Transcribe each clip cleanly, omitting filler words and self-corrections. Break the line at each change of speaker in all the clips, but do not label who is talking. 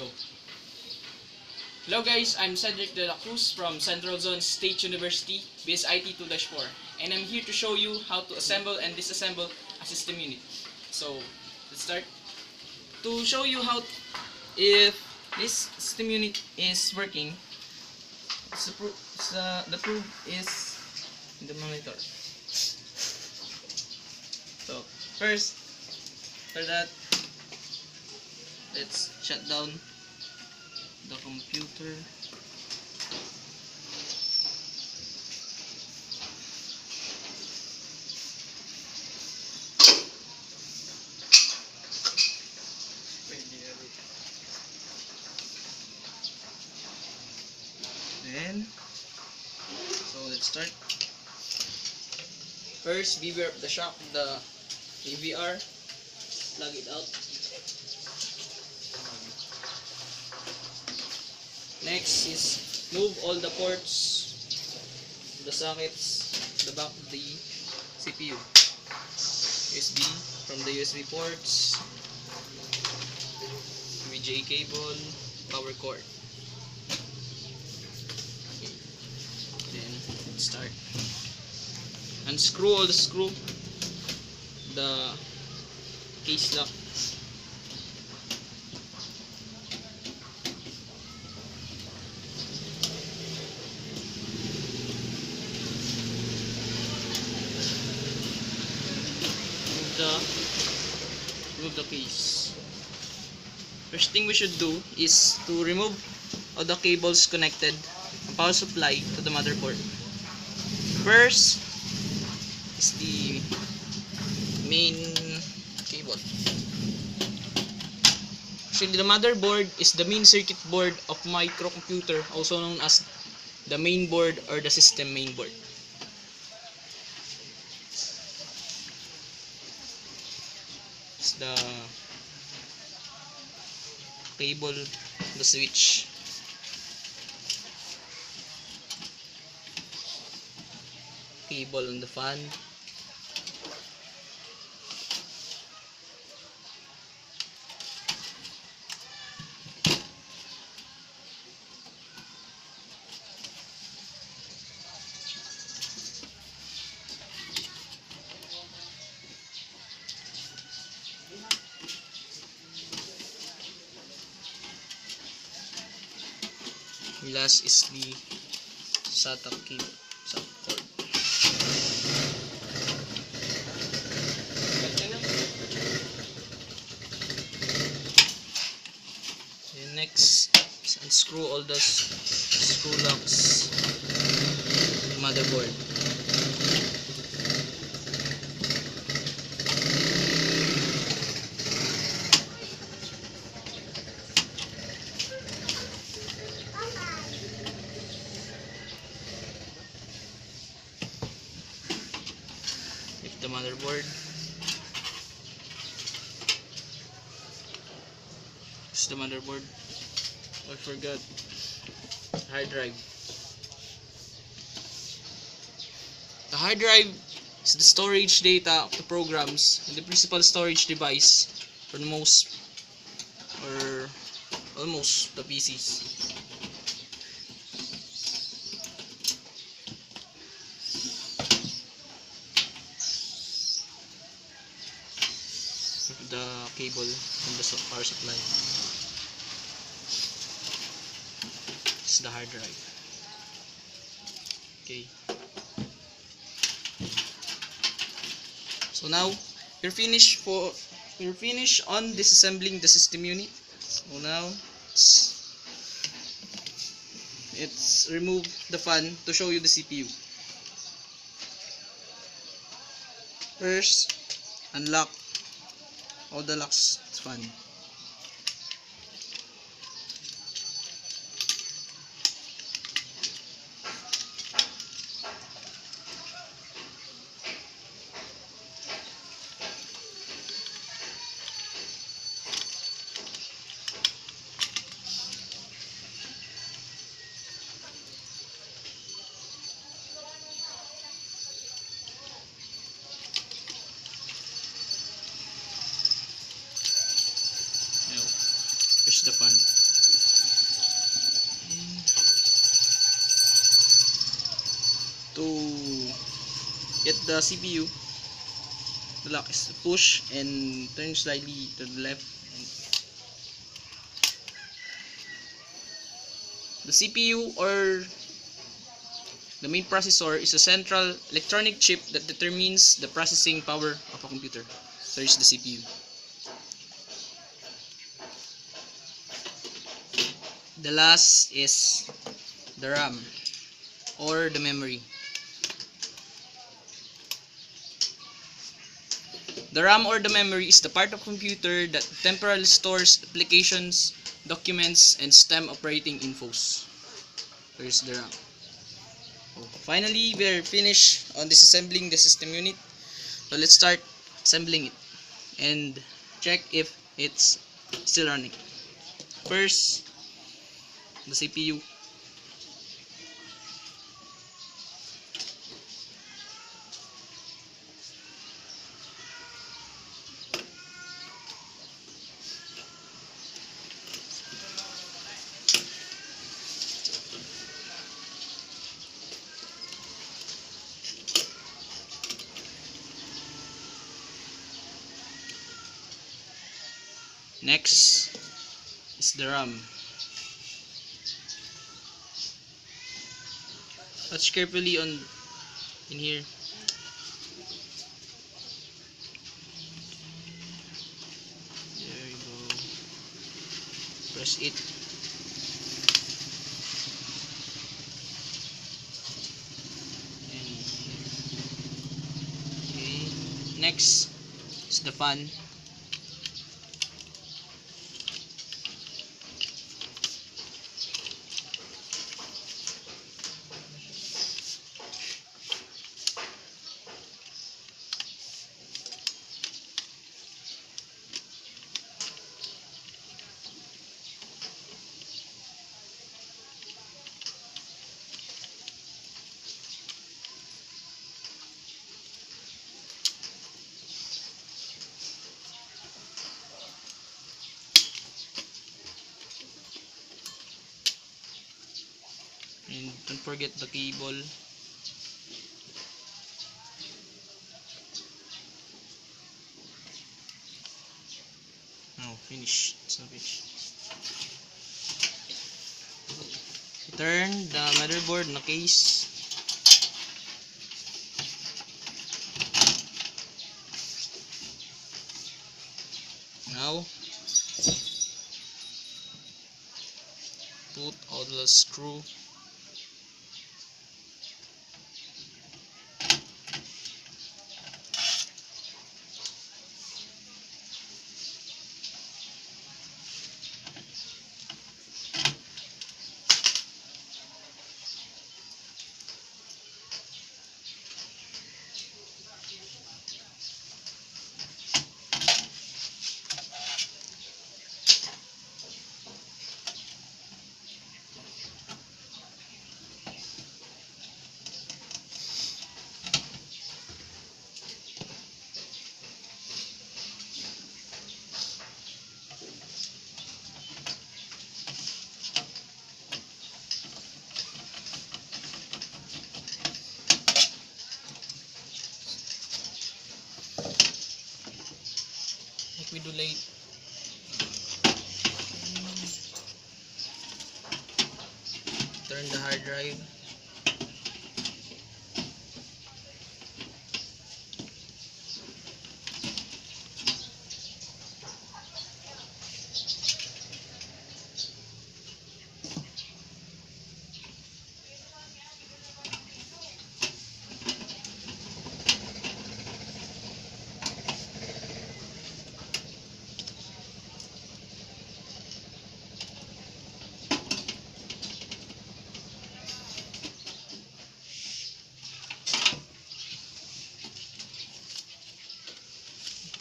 Go. Hello guys, I'm Cedric Dela Cruz from Central Zone State University, BSIT 2-4, and I'm here to show you how to assemble and disassemble a system unit. So, let's start. To show you how if this system unit is working, the proof is in the monitor. So, first, for that, let's shut down the computer. Then, so let's start. First, beware of the shock, the AVR. Plug it out. Next is move all the ports, the sockets, the back of the CPU. USB from the USB ports, VGA cable, power cord. Okay. Then let's start. Unscrew all the screw, the case lock. Remove the case. First thing we should do is to remove all the cables connected from power supply to the motherboard. First is the main cable. Actually, the motherboard is the main circuit board of microcomputer, also known as the main board or the system main board. The cable, the switch, cable on the fan, last is the SATA cable, SATA cord. And next is unscrew all the screw locks, motherboard. The motherboard. This is the motherboard. I forgot. Hard drive. The hard drive is the storage data of the programs and the principal storage device for the most or almost the PCs. The cable from the power supply. It's the hard drive. Okay. So now we're finished on disassembling the system unit. So now let's remove the fan to show you the CPU. First, unlock all the locks. It's fun. get the CPU. The lock is push and turn slightly to the left. And the CPU, or the main processor, is a central electronic chip that determines the processing power of a computer. So here's the CPU. The last is the RAM, or the memory. The RAM, or the memory, is the part of computer that temporarily stores applications, documents, and system operating infos. Here's the RAM. Finally, we're finished on disassembling the system unit. So let's start assembling it and check if it's still running. First, the CPU. Next is the RAM. Touch carefully on in here. There you go. Press it. And okay. Next is the fan. And don't forget the cable. Now finish. It's not finished. Turn the motherboard na case. Now put all the screw. Like we do late. Turn the hard drive.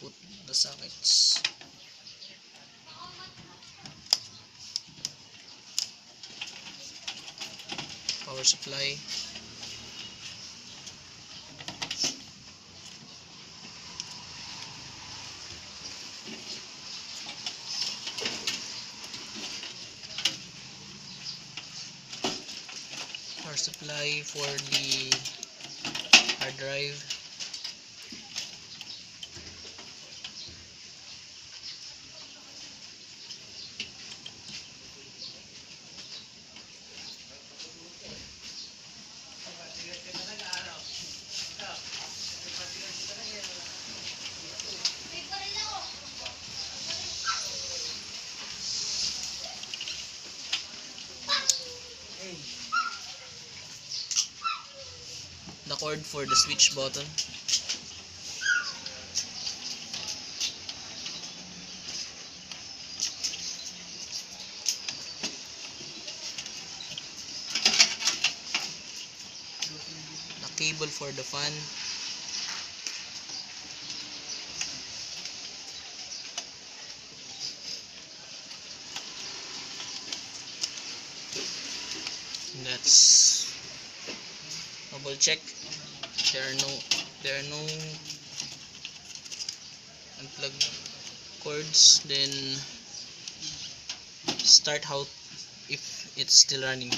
Put the sockets. Power supply. Power supply for the hard drive. cord for the switch button. The cable for the fan. Let's double check. There are no unplugged cords. Then start how if it's still running.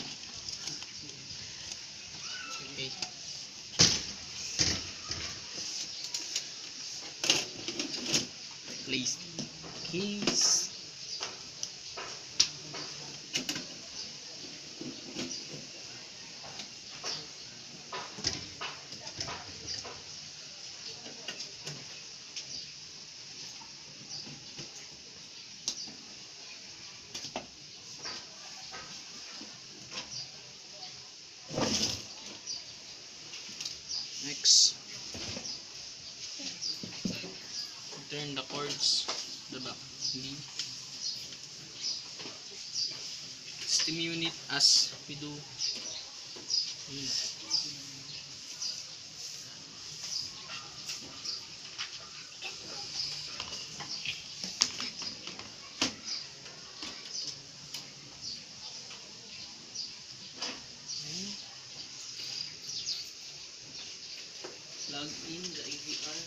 Okay. Place keys. Next, turn the cords to the back. Steam unit as we do. Plug in the AVR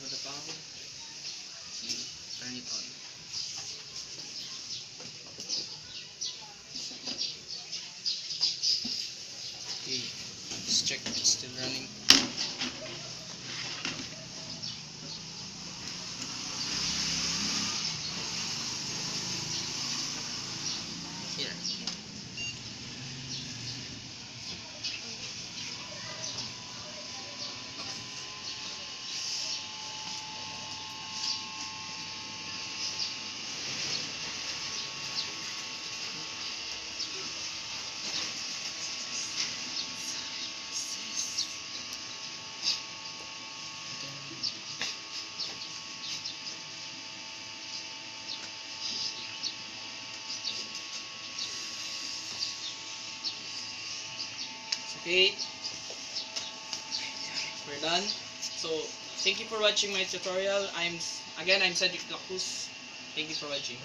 for the power and turn it on. Okay, let's check if it's still running. Here. Okay, we're done. So thank you for watching my tutorial. I'm Cedric. Thank you for watching.